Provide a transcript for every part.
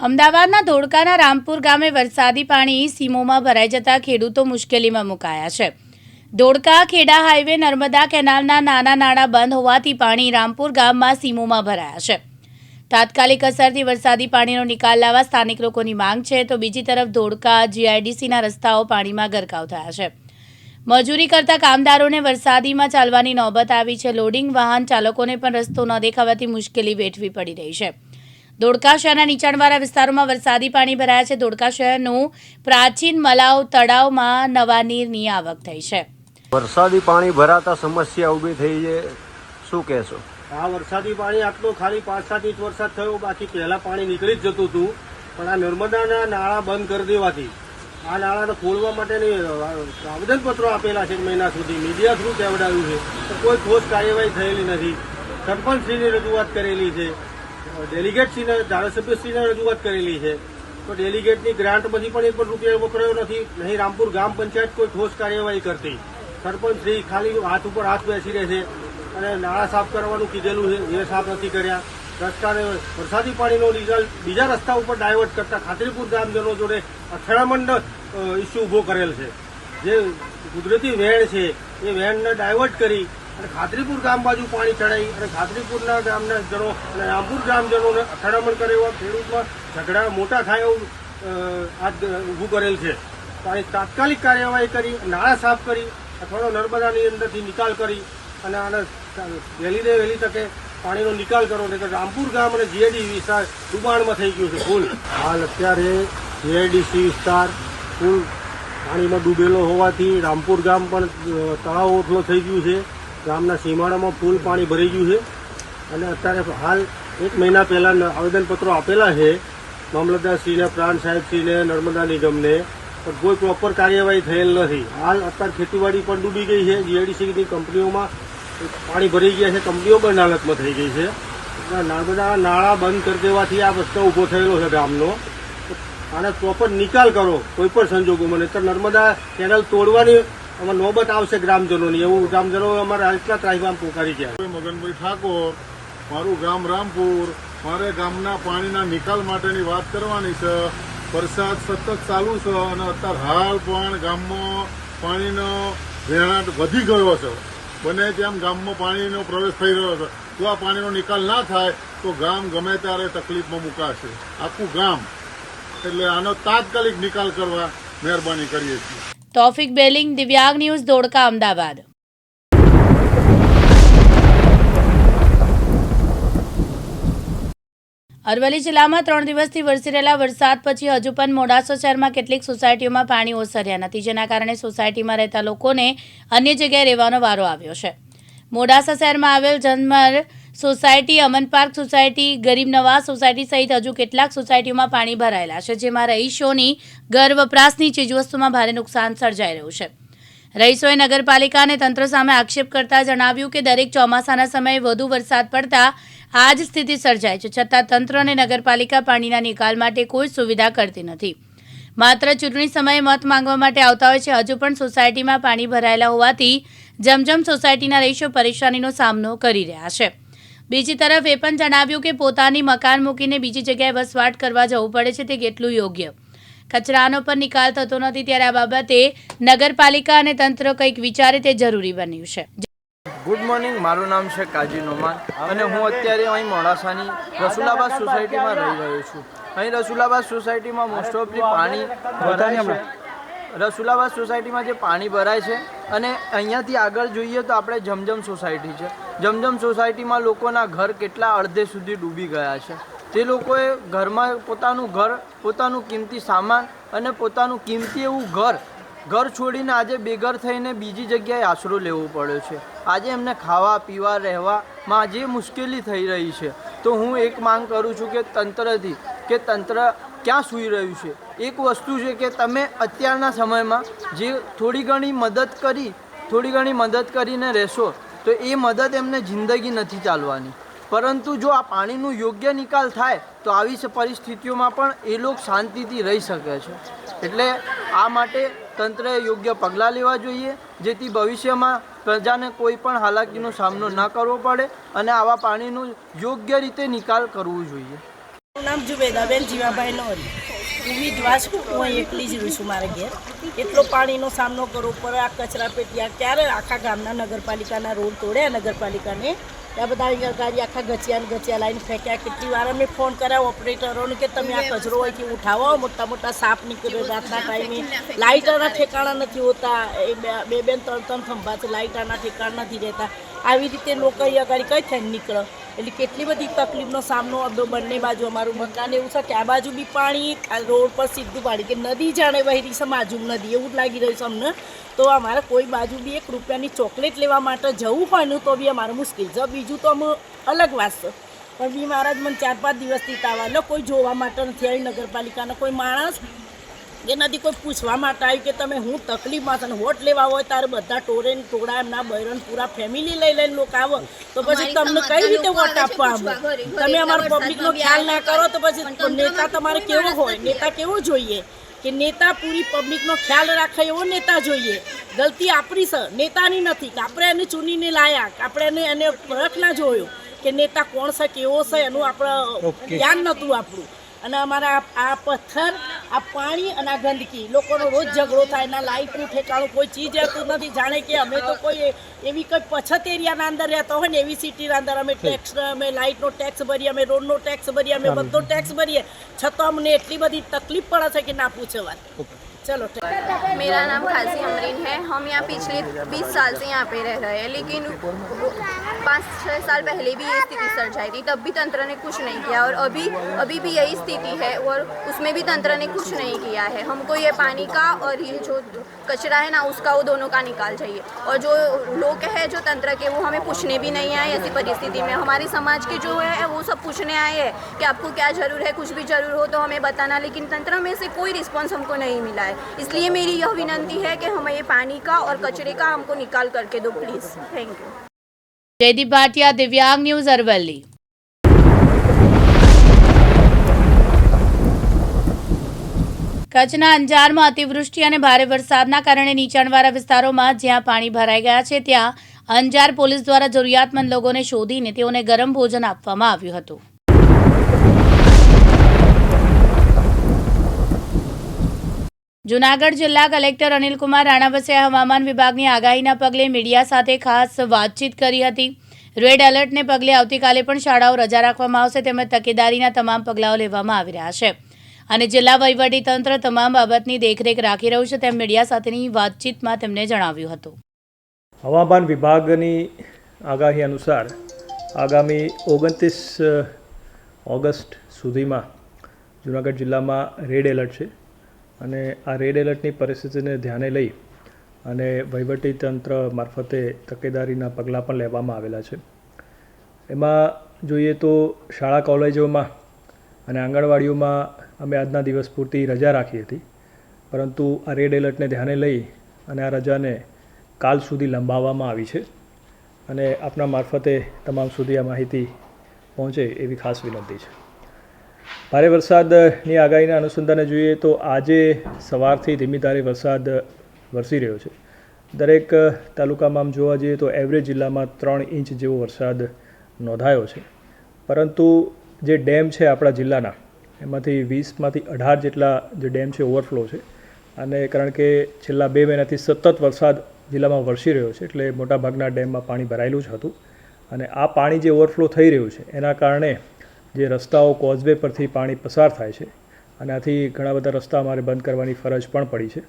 અમદાવાદના ધોળકાના રામપુર ગામે વરસાદી પાણી સીમોમાં ભરાઈ જતા ખેડૂતો મુશ્કેલીમાં મુકાયા છે। ધોળકા ખેડા હાઈવે નર્મદા કેનાલના નાના નાળા બંધ હોવાથી પાણી રામપુર ગામમાં સીમોમાં ભરાયા છે। તાત્કાલિક અસરથી વરસાદી પાણીનો નિકાલ લાવવા સ્થાનિક લોકોની માંગ છે, તો બીજી તરફ ધોળકા જીઆઈડીસીના રસ્તાઓ પાણીમાં ગરકાવ થયા છે। મજૂરી કરતા કામદારોને વરસાદીમાં ચાલવાની નોબત આવી છે। લોડિંગ વાહન ચાલકોને પણ રસ્તો ન દેખાવાથી મુશ્કેલી વેઠવી પડી રહી છે। ધોળકા શહેરના નીચાણવાળા વિસ્તારોમાં વરસાદી પાણી ભરાયા છે। ધોળકા શહેરનું પ્રાચીન મલાવ તળાવમાં નવા નીરની આવક થઈ છે। વરસાદી પાણી ભરાતા સમસ્યા ઊભી થઈ છે, શું કહેશો? આ વરસાદી પાણી આટલું ખાલી 5-7 ઇંચ વરસાદ થયો, બાકી પહેલા પાણી નીકળી જ જતું હતું, પણ આ નર્મદાના નાળા બંધ કરી દેવાથી આ નાળાને ખોલવા માટેની આવેદનપત્રો આપેલા છે મહિના સુધી, મીડિયા થ્રુ કહેવડાવ્યું છે, તો કોઈ ઠોસ કાર્યવાહી થયેલી નથી। સરપંચશ્રીની રજૂઆત કરેલી છે, ડેલિગેટશ્રીને ધારાસભ્યશ્રીને રજૂઆત કરેલી છે, તો ડેલિગેટની ગ્રાન્ટમાંથી પણ એક પણ રૂપિયા વપરાયો નથી। નહીં રામપુર ગ્રામ પંચાયત કોઈ ઠોસ કાર્યવાહી કરતી, સરપંચશ્રી ખાલી હાથ ઉપર હાથ બેસી રહે છે અને નાળા સાફ કરવાનું કીધેલું છે એ સાફ નથી કર્યા। રસ્તાને વરસાદી પાણીનો રિઝલ્ટ બીજા રસ્તા ઉપર ડાયવર્ટ કરતા ખાતરીપુર ગ્રામજનો જોડે અથડામણ ઇસ્યુ ઊભો કરેલ છે। જે કુદરતી વહેણ છે એ વહેણને ડાયવર્ટ કરી અને ખાતરીપુર ગામ બાજુ પાણી ચડાવી અને ખાતરીપુરના ગામના જનો અને રામપુર ગ્રામજનોને અથડામણ કરે એવા ખેડૂતમાં ઝઘડા મોટા થાય એવું આજ ઊભું કરેલ છે। તો આની તાત્કાલિક કાર્યવાહી કરી નાળા સાફ કરી અથવા તો નર્મદાની અંદરથી નિકાલ કરી અને આને વહેલી તકે પાણીનો નિકાલ કરો, નહીં તો રામપુર ગામ અને જીઆઈડી વિસ્તાર ડુબાણમાં થઈ ગયું છે ફૂલ। હાલ અત્યારે જીઆઈડીસી વિસ્તાર ફૂલ પાણીમાં ડૂબેલો હોવાથી રામપુર ગામ પણ તળાવ ઓવરફ્લો થઈ ગયું છે। ગામના સીમાડામાં ફૂલ પાણી ભરાઈ ગયું છે અને અત્યારે હાલ 1 મહિના પહેલાં આવેદનપત્રો આપેલા છે મામલતદારશ્રીને, પ્રાંત સાહેબશ્રીને, નર્મદા નિગમને, પણ કોઈ પ્રોપર કાર્યવાહી થયેલ નથી। હાલ અત્યારે ખેતીવાડી પણ ડૂબી ગઈ છે, જીઆઈડીસીની કંપનીઓમાં પાણી ભરાઈ ગયા છે, કંપનીઓ બંધ હાલતમાં થઈ ગઈ છે। નર્મદા નાળા બંધ કરી દેવાથી આ પ્રશ્ન ઊભો થયેલો છે ગામનો। આને પ્રોપર નિકાલ કરો કોઈ પણ સંજોગોમાં, નહીં તો નર્મદા કેનાલ તોડવાની અમારે નોબત આવશે ગ્રામજનોની, એવું ગ્રામજનો અમારા હાલના ત્રાહિમામ પોકારી ગયા। મગનભાઈ ઠાકોર, મારું ગામ રામપુર। મારે ગામના પાણીના નિકાલ માટેની વાત કરવાની છે। વરસાદ સતત ચાલુ છે અને અત્યારે હાલ પણ ગામમાં પાણીનો વહેણાટ વધી ગયો છે। બને તેમ ગામમાં પાણીનો પ્રવેશ થઈ રહ્યો છે। જો આ પાણીનો નિકાલ ના થાય તો ગામ ગમે ત્યારે તકલીફમાં મુકાશે, આખું ગામ। એટલે આનો તાત્કાલિક નિકાલ કરવા મહેરબાની કરીએ છીએ। તૌફિક બેલિંગ, દિવ્યાંગ ન્યૂઝ, ધોળકા, અમદાવાદ। અરવલ્લી જિલ્લામાં 3 દિવસથી વરસી રહેલા વરસાદ પછી હજુ પણ મોડાસા શહેરમાં કેટલીક સોસાયટીઓમાં પાણી ઓસર્યા નથી, જેના કારણે સોસાયટીમાં રહેતા લોકોને અન્ય જગ્યાએ રહેવાનો વારો આવ્યો છે। મોડાસા શહેરમાં આવેલ જન્મર સોસાયટી, અમન પાર્ક સોસાયટી, ગરીબ નવાઝ સોસાયટી સહિત હજુ કેટલાક સોસાયટીઓમાં પાણી ભરાયેલા છે, જેમાં રહીશોની ઘર વપરાશની ચીજવસ્તુમાં ભારે નુકસાન સર્જાઈ રહ્યું છે। રહીશોએ નગરપાલિકા અને તંત્ર સામે આક્ષેપ કરતા જણાવ્યું કે દરેક ચોમાસાના સમયે વધુ વરસાદ પડતા આ જ સ્થિતિ સર્જાય છે, છતાં તંત્ર અને નગરપાલિકા પાણીના નિકાલ માટે કોઈ સુવિધા કરતી નથી। માત્ર ચૂંટણી સમયે મત માંગવા માટે આવતા હોય છે। હજુ પણ સોસાયટીમાં પાણી ભરાયેલા હોવાથી જમજમ સોસાયટીના રહીશો પરેશાનીનો સામનો કરી રહ્યા છે। બીજી તરફ એ પણ જણાવ્યું કે પોતાની મકાન મૂકીને બીજી જગ્યાએ વસવાટ કરવા જવું પડે છે, તે કેટલું યોગ્ય? કચરાનો પણ નિકાલ થતો નથી, ત્યારે આ બાબતે નગરપાલિકા અને તંત્ર કંઈક વિચારે તે જરૂરી બન્યું છે। ગુડ મોર્નિંગ, મારું નામ છે કાજી નોમાન અને હું અત્યારે અહીં મોડાસાની રસુલાબાદ સોસાયટીમાં રહી રહ્યો છું। અહીં રસુલાબાદ સોસાયટીમાં મોસ્ટ ઓફલી પાણી ભરાય છે। રસુલાબાદ સોસાયટીમાં જે પાણી ભરાય છે અને અહીંયાથી આગળ જોઈએ તો આપણે જમજમ સોસાયટી છે। જમજમ સોસાયટીમાં લોકોના ઘર કેટલા અડધે સુધી ડૂબી ગયા છે। તે લોકોએ ઘરમાં પોતાનું કિંમતી સામાન અને પોતાનું કિંમતી એવું ઘર છોડીને આજે બેઘર થઈને બીજી જગ્યાએ આશરો લેવો પડ્યો છે। આજે એમને ખાવા પીવા રહેવામાં જે મુશ્કેલી થઈ રહી છે, તો હું એક માંગ કરું છું કે તંત્રથી કે તંત્ર ક્યાં સૂઈ રહ્યું છે। એક વસ્તુ છે કે તમે અત્યારના સમયમાં જે થોડી ઘણી મદદ કરીને રહેશો તો એ મદદ એમને જિંદગી નથી ચાલવાની, પરંતુ જો આ પાણીનું યોગ્ય નિકાલ થાય તો આવી પરિસ્થિતિઓમાં પણ એ લોકો શાંતિથી રહી શકે છે। એટલે આ માટે તંત્રએ યોગ્ય પગલાં લેવા જોઈએ, જેથી ભવિષ્યમાં પ્રજાને કોઈ પણ હાલાકીનો સામનો ન કરવો પડે અને આવા પાણીનો યોગ્ય રીતે નિકાલ કરવો જોઈએ। મારું નામ જુબેદાબેન જીવાભાઈ નોરી. હું વિધવા છું. હું અહીં એકલી જ રહું છું મારા ઘેર. એટલો પાણીનો સામનો કરવો પડે. આ કચરા પેટીયા ક્યારે આખા ગામના નગરપાલિકાના રોડ તોડ્યા નગરપાલિકાને. ત્યાં બધા ગાડી આખા ગચિયા લાઈને ફેંક્યા. કેટલી વાર અમે ફોન કર્યા ઓપરેટરોને કે તમે આ કચરો અહીંથી ઉઠાવો. મોટા મોટા સાપ નીકળે રાતના ટાઈમે. લાઇટરના ઠેકાણા નથી હોતા. એ બે ત્રણ ખંભા છે. લાઇટરના ઠેકાણા નથી રહેતા. આવી રીતે લોકો અહીં આગળ કઈ થઈને નીકળે. એટલે કેટલી બધી તકલીફનો સામનો બંને બાજુ અમારું મકાન એવું છે કે આ બાજુ બી પાણી, આ રોડ પર સીધું પાણી કે નદી જાણે વહેરી છે, બાજુ નદી એવું જ લાગી રહ્યું છે અમને. તો અમારે કોઈ બાજુ બી 1 રૂપિયાની ચોકલેટ લેવા માટે જવું હોય ને તો બી અમારે મુશ્કેલ છે. બીજું તો અમે અલગ વાત છે, પણ બી મહારાજ મને 4-5 દિવસથી તાવા કોઈ જોવા માટે નથી આવી. નગરપાલિકાના કોઈ માણસ કે નથી કોઈ પૂછવા માટે આવ્યું કે તમે હું તકલીફમાં છે ને વોટ લેવા હોય ત્યારે બધા ટોળા એમના બહેરણ પૂરા ફેમિલી લઈને લોકો આવો તો પછી તમને કઈ રીતે વોટ આપવા આવો? તમે અમારા પબ્લિકનો ખ્યાલ ના કરો તો પછી નેતા તમારે કેવો હોય? નેતા કેવો જોઈએ કે નેતા પૂરી પબ્લિકનો ખ્યાલ રાખે એવો નેતા જોઈએ. ગલતી આપણી છે, નેતાની નથી કે આપણે એને ચૂનીને લાયા, આપણે એને ફરક ના જોયો કે નેતા કોણ છે, કેવો છે, એનું આપણે ધ્યાન નહોતું આપણું. અને અમારા આ પથ્થર, આ પાણી અને આ ગંદકી, લોકોનો રોજ ઝઘડો થાય. એના લાઇટનું ઠેકાણું કોઈ ચીજ રહેતું નથી. જાણે કે અમે તો કોઈ એવી કોઈ પછત એરિયાના અંદર રહેતા હોય ને એવી સિટીના અંદર અમે ટેક્સ, અમે લાઇટનો ટેક્સ ભરીએ, અમે રોડનો ટેક્સ ભરીએ, અમે બધો ટેક્સ ભરીએ, છતાં અમને એટલી બધી તકલીફ પડે છે કે ના પૂછે વાત. चलो मेरा नाम खासी अमरीन है. हम यहाँ पिछले 20 साल से यहाँ पे रह रहे हैं, लेकिन 5-6 साल पहले भी ये स्थिति सर्जाई थी, तब भी तंत्र ने कुछ नहीं किया और अभी भी यही स्थिति है और उसमें भी तंत्र ने कुछ नहीं किया है. हमको ये पानी का और ये जो कचरा है ना उसका वो दोनों का निकाल चाहिए. और जो लोग हैं जो तंत्र के वो हमें पूछने भी नहीं आए. ऐसी परिस्थिति में हमारे समाज के जो है वो सब पूछने आए हैं कि आपको क्या ज़रूर है, कुछ भी ज़रूर हो तो हमें बताना, लेकिन तंत्र में से कोई रिस्पॉन्स हमको नहीं मिला है. इसलिए मेरी यह विनंती है कि हमें ये पानी का और कचरे का हमको निकाल करके दो please. Thank you. Jaydeep Bhatia, Divyang news, Aravalli. કચ્છના અંજારમાં અતિવૃષ્ટિ અને ભારે વરસાદના કારણે નીચાણવાળા વિસ્તારોમાં જ્યાં પાણી ભરાઈ ગયા છે ત્યાં અંજાર પોલીસ દ્વારા જરૂરિયાતમંદ લોકોને શોધીને તેઓને ગરમ ભોજન આપવામાં આવ્યું હતું. જૂનાગઢ જિલ્લા કલેક્ટર અનિલકુમાર રાણાવસે હવામાન વિભાગની આગાહીના પગલે મીડિયા સાથે ખાસ વાતચીત કરી હતી. રેડ એલર્ટને પગલે આવતીકાલે પણ શાળાઓ રજા રાખવામાં આવશે તેમજ તકેદારીના તમામ પગલાઓ લેવામાં આવી રહ્યા છે અને જિલ્લા વહીવટીતંત્ર તમામ બાબતની દેખરેખ રાખી રહ્યું છે તેમ મીડિયા સાથેની વાતચીતમાં તેમણે જણાવ્યું હતું. હવામાન વિભાગની આગાહી અનુસાર આગામી 29 ઓગસ્ટ સુધીમાં જૂનાગઢ જિલ્લામાં રેડ એલર્ટ છે અને આ રેડ એલર્ટની પરિસ્થિતિને ધ્યાને લઈ અને વહીવટીતંત્ર મારફતે તકેદારીના પગલાં પણ લેવામાં આવેલા છે. એમાં જોઈએ તો શાળા કોલેજોમાં અને આંગણવાડીઓમાં અમે આજના દિવસ પૂરતી રજા રાખી હતી, પરંતુ આ રેડ એલર્ટને ધ્યાને લઈ અને આ રજાને કાલ સુધી લંબાવવામાં આવી છે અને આપના મારફતે તમામ સુધી આ માહિતી પહોંચે એવી ખાસ વિનંતી છે. ભારે વરસાદની આગાહીના અનુસંધાને જોઈએ તો આજે સવારથી ધીમી ધારે વરસાદ વરસી રહ્યો છે. દરેક તાલુકામાં આમ જોવા જઈએ તો એવરેજ જિલ્લામાં 3 ઇંચ જેવો વરસાદ નોંધાયો છે, પરંતુ જે ડેમ છે આપણા જિલ્લાના એમાંથી 20માંથી 18 જેટલા જે ડેમ છે ઓવરફ્લો છે અને કારણ કે છેલ્લા 2 મહિનાથી સતત વરસાદ જિલ્લામાં વરસી રહ્યો છે એટલે મોટાભાગના ડેમમાં પાણી ભરાયેલું જ હતું અને આ પાણી જે ઓવરફ્લો થઈ રહ્યું છે એના કારણે જે રસ્તાઓ કોઝવે પરથી પાણી પસાર થાય છે અને આથી ઘણા બધા રસ્તા અમારે બંધ કરવાની ફરજ પણ પડી છે.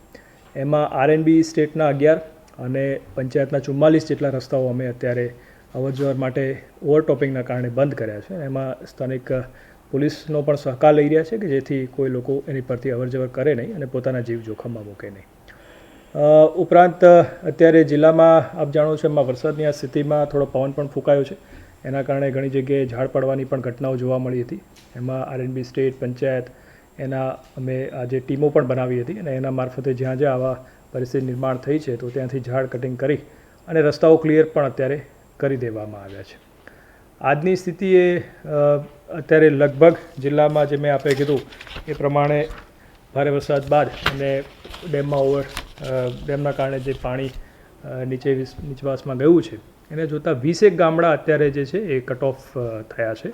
એમાં આરએનબી સ્ટેટના 11 અને પંચાયતના 44 જેટલા રસ્તાઓ અમે અત્યારે અવરજવર માટે ઓવરટોપિંગના કારણે બંધ કર્યા છે. એમાં સ્થાનિક પોલીસનો પણ સહકાર લઈ રહ્યા છે કે જેથી કોઈ લોકો એની પરથી અવરજવર કરે નહીં અને પોતાના જીવ જોખમમાં મૂકે નહીં. ઉપરાંત અત્યારે જિલ્લામાં આપ જાણો છો એમાં વરસાદની આ સ્થિતિમાં થોડો પવન પણ ફૂંકાયો છે. એના કારણે ઘણી જગ્યાએ ઝાડ પડવાની પણ ઘટનાઓ જોવા મળી હતી. એમાં આરએનબી સ્ટેટ, પંચાયત એના અમે આજે ટીમો પણ બનાવી હતી અને એના મારફતે જ્યાં જ્યાં આવા પરિસ્થિતિ નિર્માણ થઈ છે તો ત્યાંથી ઝાડ કટિંગ કરી અને રસ્તાઓ ક્લિયર પણ અત્યારે કરી દેવામાં આવ્યા છે. આજની સ્થિતિએ અત્યારે લગભગ જિલ્લામાં જે મેં આપણે કીધું એ પ્રમાણે ભારે વરસાદ બાદ અને ડેમના કારણે જે પાણી નીચવાસમાં ગયું છે એને જોતાં 20 ગામડા અત્યારે જે છે એ કટ ઓફ થયા છે.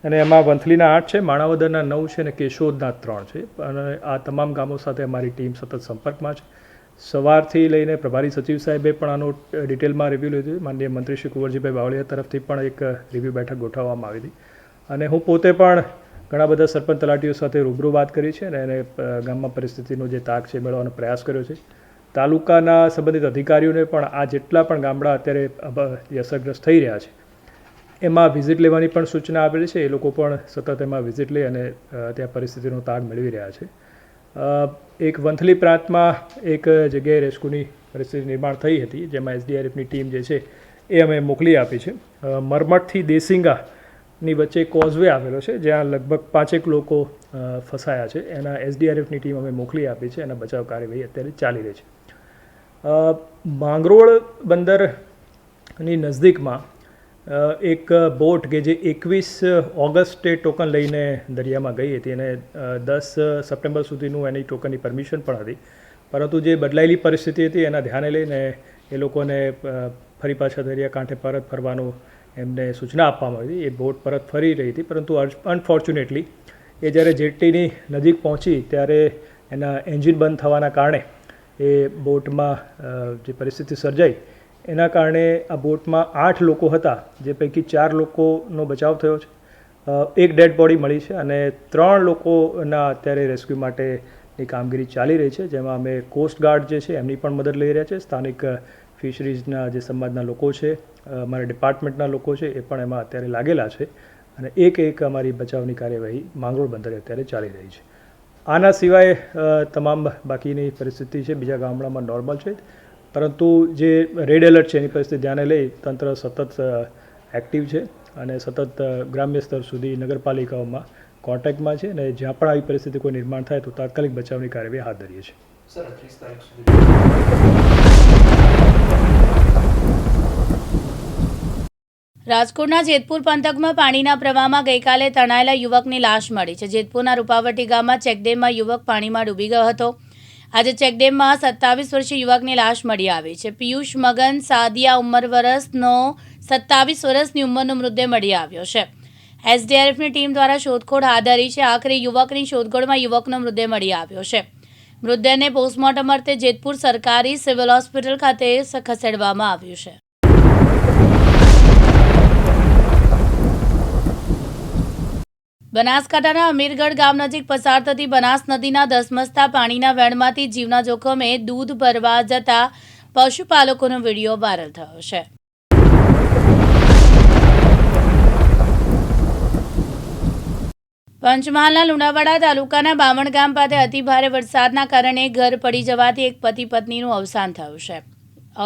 અને એમાં વંથલીના 8 છે, માણાવદરના 9 છે અને કેશોદના 3 છે. અને આ તમામ ગામો સાથે અમારી ટીમ સતત સંપર્કમાં છે. સવારથી લઈને પ્રભારી સચિવ સાહેબે પણ આનો ડિટેલમાં રિવ્યૂ લીધું. માનનીય મંત્રી શ્રી કુંવરજીભાઈ બાવળિયા તરફથી પણ એક રિવ્યૂ બેઠક ગોઠવવામાં આવી હતી. અને હું પોતે પણ ઘણા બધા સરપંચ તલાટીઓ સાથે રૂબરૂ વાત કરી છે અને એને ગામમાં પરિસ્થિતિનો જે તાગ છે મેળવવાનો પ્રયાસ કર્યો છે. તાલુકાના સંબંધિત અધિકારીઓને પણ આ જેટલા પણ ગામડા અત્યારે અસરગ્રસ્ત થઈ રહ્યા છે એમાં વિઝિટ લેવાની પણ સૂચના આપેલી છે. એ લોકો પણ સતત એમાં વિઝિટ લઈ અને ત્યાં પરિસ્થિતિનો તાગ મેળવી રહ્યા છે. એક વંથલી પ્રાંતમાં એક જગ્યાએ રેસ્ક્યુની પરિસ્થિતિ નિર્માણ થઈ હતી, જેમાં SDRFની ટીમ જે છે એ અમે મોકલી આપી છે. મરમઠથી દેસિંગાની વચ્ચે કોઝવે આવેલો છે, જ્યાં લગભગ 5 લોકો ફસાયા છે. એના SDRFની ટીમ અમે મોકલી આપી છે. એના બચાવ કાર્યવાહી અત્યારે ચાલી રહી છે. માંગરોળ બંદરની નજીકમાં એક બોટ કે જે 21 ઓગસ્ટે ટોકન લઈને દરિયામાં ગઈ હતી અને 10 સપ્ટેમ્બર સુધીનું એની ટોકનની પરમિશન પણ હતી, પરંતુ જે બદલાયેલી પરિસ્થિતિ હતી એના ધ્યાને લઈને એ લોકોને ફરી પાછા દરિયાકાંઠે પરત ફરવાનું એમને સૂચના આપવામાં આવી. એ બોટ પરત ફરી રહી હતી, પરંતુ અનફોર્ચ્યુનેટલી એ જ્યારે જેટ્ટીની નજીક પહોંચી ત્યારે એના એન્જિન બંધ થવાના કારણે એ બોટમાં જે પરિસ્થિતિ સર્જાઈ એના કારણે આ બોટમાં 8 લોકો હતા, જે પૈકી 4 લોકોનો બચાવ થયો છે. એક ડેડ બોડી મળી છે અને 3 લોકોના અત્યારે રેસ્ક્યુ માટેની કામગીરી ચાલી રહી છે, જેમાં અમે કોસ્ટગાર્ડ જે છે એમની પણ મદદ લઈ રહ્યા છે. સ્થાનિક ફિશરીઝના જે સમાજના લોકો છે, અમારા ડિપાર્ટમેન્ટના લોકો છે, એ પણ એમાં અત્યારે લાગેલા છે અને એક અમારી બચાવની કાર્યવાહી માંગરોળ બંદરે અત્યારે ચાલી રહી છે. આના સિવાય તમામ બાકીની પરિસ્થિતિ છે બીજા ગામડામાં નોર્મલ છે, પરંતુ જે રેડ એલર્ટ છે એની પરિસ્થિતિ ધ્યાને લઈ તંત્ર સતત એક્ટિવ છે અને સતત ગ્રામ્ય સ્તર સુધી નગરપાલિકાઓમાં કોન્ટેક્ટમાં છે અને જ્યાં પણ આવી પરિસ્થિતિ કોઈ નિર્માણ થાય તો તાત્કાલિક બચાવની કાર્યવાહી હાથ ધરીએ છીએ. રાજકોટના જેતપુર પંથકમાં પાણીના પ્રવાહમાં ગઈકાલે તણાયેલા યુવકની લાશ મળી છે. જેતપુરના રૂપાવટી ગામમાં ચેકડેમમાં યુવક પાણીમાં ડૂબી ગયો હતો. આજે ચેકડેમમાં 27 વર્ષીય યુવકની લાશ મળી આવી છે. પિયુષ મગન સાદિયા ઉંમર વર્ષનો 27 વર્ષની ઉંમરનો મૃતદેહ મળી આવ્યો છે. SDRFની ટીમ દ્વારા શોધખોળ હાથ ધરી છે. આખરે યુવકની શોધખોળમાં યુવકનો મૃતદેહ મળી આવ્યો છે. મૃતદેહને પોસ્ટમોર્ટમ અર્થે જેતપુર સરકારી સિવિલ હોસ્પિટલ ખાતે ખસેડવામાં આવ્યું છે. બનાસકાંઠાના અમીરગઢ ગામ નજીક પસાર થતી બનાસ નદીના ધસમસતા પાણીના વહેણમાંથી જીવના જોખમે દૂધ ભરવા જતા પશુપાલકોનો વિડીયો વાયરલ થયો છે. પંચમહાલના લુણાવાડા તાલુકાના બામણ ગામ પાસે અતિભારે વરસાદના કારણે ઘર પડી જવાથી એક પતિ પત્નીનું અવસાન થયું છે.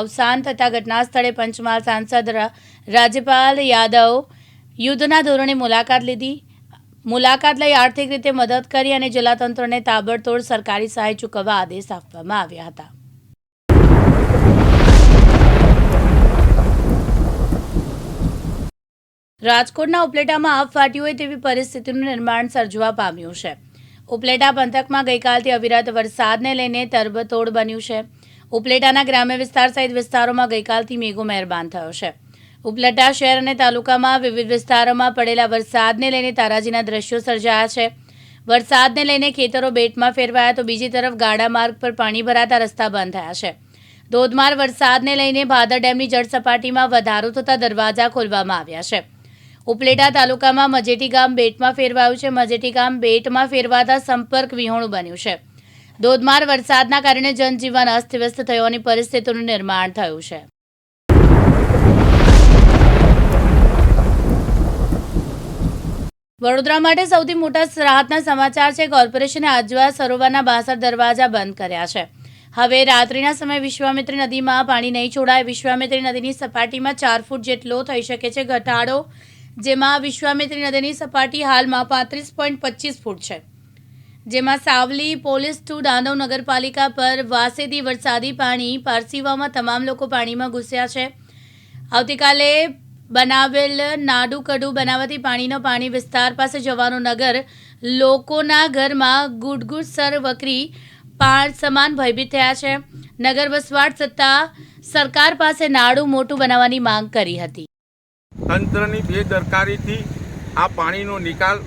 અવસાન થતા ઘટના સ્થળે પંચમહાલ સાંસદ રાજ્યપાલ યાદવ યુદ્ધના ધોરણે મુલાકાત લઈ આર્થિક રીતે મદદ કરી અને જિલ્લાતંત્રને તાબડતોડ સરકારી સહાય ચૂકવવા આદેશ આપવામાં આવ્યા હતા. રાજકોટના ઉપલેટામાં આગ ફાટી હોય તેવી પરિસ્થિતિનું નિર્માણ સર્જવા પામ્યું છે. ઉપલેટા પંથકમાં ગઈકાલથી અવિરત વરસાદને લઈને તરબતોડ બન્યું છે. ઉપલેટાના ગ્રામ્ય વિસ્તાર સહિત વિસ્તારોમાં ગઈકાલથી મેઘો મહેરબાન થયો છે. ઉપલેટા શહેર અને તાલુકામાં વિવિધ વિસ્તારોમાં પડેલા વરસાદને લઈને તારાજીના દ્રશ્યો સર્જાયા છે. વરસાદને લઈને ખેતરો બેટમાં ફેરવાયા તો બીજી તરફ ગાડા માર્ગ પર પાણી ભરાતા રસ્તા બંધ થયા છે. ધોધમાર વરસાદને લઈને ભાદર ડેમની જળસપાટીમાં વધારો થતા દરવાજા ખોલવામાં આવ્યા છે. ઉપલેટા તાલુકામાં મજેટી ગામ બેટમાં ફેરવાયું છે. મજેટી ગામ બેટમાં ફેરવાતા સંપર્ક વિહોણું બન્યું છે. ધોધમાર વરસાદના કારણે જનજીવન અસ્તવ્યસ્ત થવાની પરિસ્થિતિનું નિર્માણ થયું છે. વડોદરા માટે સૌથી મોટા રાહતના સમાચાર છે. કોર્પોરેશને આજવા સરોવરના 62 દરવાજા બંધ કર્યા છે. હવે રાત્રિના સમયે વિશ્વામિત્રી નદીમાં પાણી નહીં છોડાય. વિશ્વામિત્રી નદીની સપાટીમાં 4 ફૂટ જેટલો થઈ શકે છે ઘટાડો, જેમાં વિશ્વામિત્રી નદીની સપાટી હાલમાં 35.25 ફૂટ છે. જેમાં સાવલી પોલીસ ટુ દાનવ નગરપાલિકા પર વાસેથી વરસાદી પાણી પારસીવામાં તમામ લોકો પાણીમાં ઘૂસ્યા છે. આવતીકાલે બનાવેલ નાડુ કડુ બનાવવાથી પાણી વિસ્તાર પાસે જવાનું નગર લોકોના ઘરમાં ગુડગુડ સર વકરી સમાન ભયભીત થયા છે. નગર વસવાટ સત્તા સરકાર પાસે નાડું મોટું બનાવવાની માંગ કરી હતી. તંત્રની બેદરકારીથી આ પાણીનો નિકાલ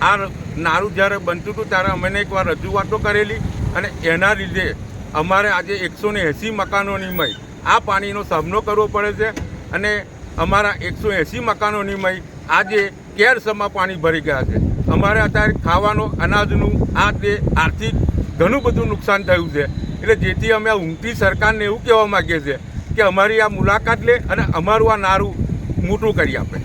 આ નારું જ્યારે બનતું હતું ત્યારે અમે એકવાર રજૂઆતો કરેલી અને એના લીધે અમારે આજે 180 મકાનોની મય આ પાણીનો સામનો કરવો પડે છે અને અમારા 180 મકાનોની મય આજે કેરસમાં પાણી ભરી ગયા છે. અમારે અત્યારે ખાવાનો અનાજનું આ તે આર્થિક ઘણું બધું નુકસાન થયું છે. એટલે જેથી અમે આ ઊંઘતી સરકારને એવું કહેવા માગીએ છીએ કે અમારી આ મુલાકાત લે અને અમારું આ નારું મોટું કરી આપે.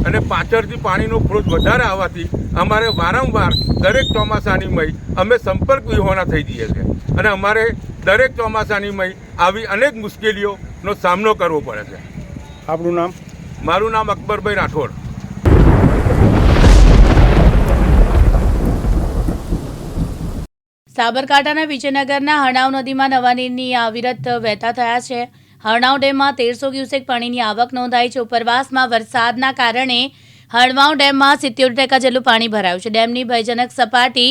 અને પાછળથી પાણીનો ફ્લોટ વધારે આવવાથી અમારે વારંવાર દરેક ચોમાસાની મય અમે સંપર્ક વિહોણા થઈ જઈએ છીએ અને અમારે દરેક ચોમાસાની મય આવી અનેક મુશ્કેલીઓનો સામનો કરવો પડે છે. આપનું નામ? મારું નામ અકબરભાઈ રાઠોડ. સાબરકાંઠાના વિજયનગરના હરણાવ નદીમાં નવા નીરની અવિરત વહેતા થયા છે. હરણાવ ડેમમાં 1300 ક્યુસેક પાણીની આવક નોંધાઈ છે. ઉપરવાસમાં વરસાદના કારણે હરણાવ ડેમમાં 70% જેટલું પાણી ભરાયું છે. ડેમની ભયજનક સપાટી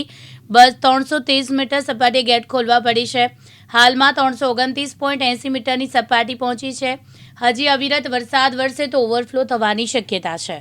330 મીટર સપાટી ગેટ ખોલવા પડી છે. હાલમાં 329.80 મીટરની સપાટી પહોંચી છે. હજી અવિરત વરસાદ વરસે તો ઓવરફ્લો થવાની શક્યતા છે.